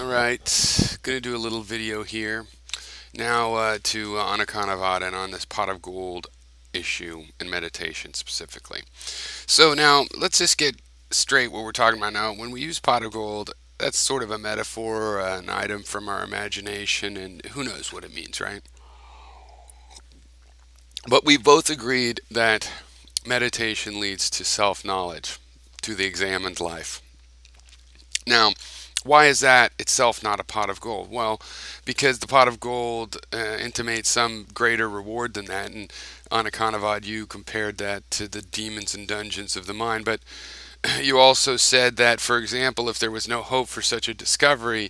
Alright, gonna do a little video here now to Anakanavada and on this pot of gold issue and meditation specifically. So now let's just get straight what we're talking about now. When we use pot of gold, that's sort of a metaphor, an item from our imagination, and who knows what it means, right? But we both agreed that meditation leads to self-knowledge, to the examined life. Now, why is that itself not a pot of gold? Well, because the pot of gold intimates some greater reward than that. And Anakanavad, you compared that to the demons and dungeons of the mind. But you also said that, for example, if there was no hope for such a discovery,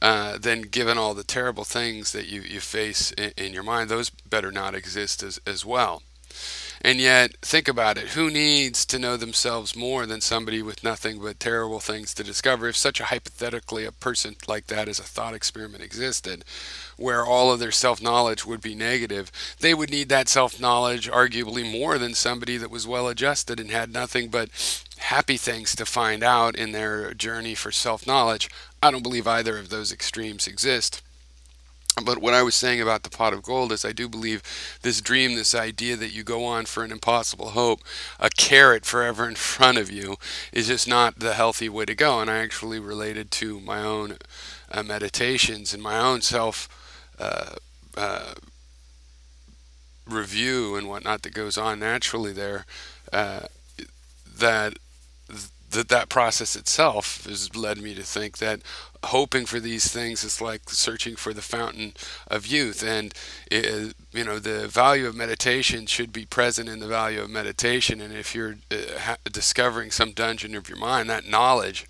then given all the terrible things that you face in your mind, those better not exist as well. And yet, think about it. Who needs to know themselves more than somebody with nothing but terrible things to discover? If such a hypothetically a person like that as a thought experiment existed, where all of their self-knowledge would be negative, they would need that self-knowledge arguably more than somebody that was well-adjusted and had nothing but happy things to find out in their journey for self-knowledge. I don't believe either of those extremes exist. But what I was saying about the pot of gold is I do believe this dream, this idea that you go on for an impossible hope, a carrot forever in front of you, is just not the healthy way to go. And I actually related to my own meditations and my own self uh, uh, review and whatnot that goes on naturally there, uh, that that process itself has led me to think that hoping for these things is like searching for the fountain of youth. And the value of meditation should be present in the value of meditation. And if you're discovering some dungeon of your mind, that knowledge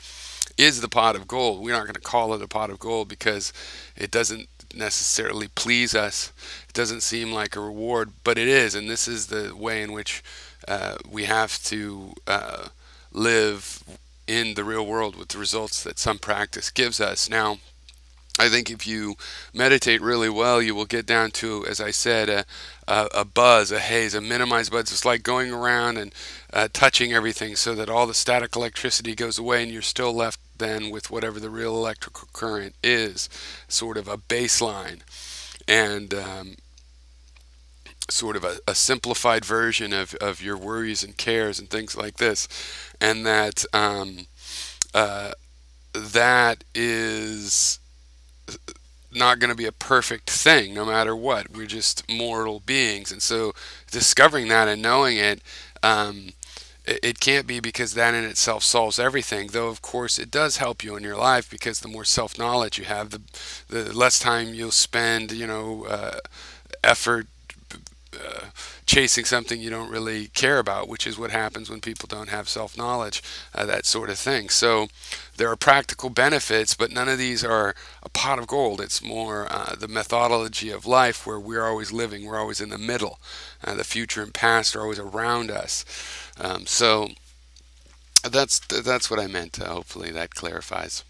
is the pot of gold. We're not going to call it a pot of gold because it doesn't necessarily please us. It doesn't seem like a reward, but it is. And this is the way in which we have to live in the real world with the results that some practice gives us. Now, I think if you meditate really well, you will get down to, as I said, a buzz, a haze, a minimized buzz. It's like going around and touching everything so that all the static electricity goes away and you're still left then with whatever the real electrical current is, sort of a baseline. And sort of a simplified version of your worries and cares and things like this, and that that is not going to be a perfect thing no matter what. We're just mortal beings, and so discovering that and knowing it, it can't be because that in itself solves everything, though of course it does help you in your life, because the more self-knowledge you have, the less time you'll spend, effort chasing something you don't really care about, which is what happens when people don't have self-knowledge, that sort of thing. So there are practical benefits, but none of these are a pot of gold. It's more the methodology of life, where we're always living, we're always in the middle. The future and past are always around us. So that's what I meant. Hopefully that clarifies.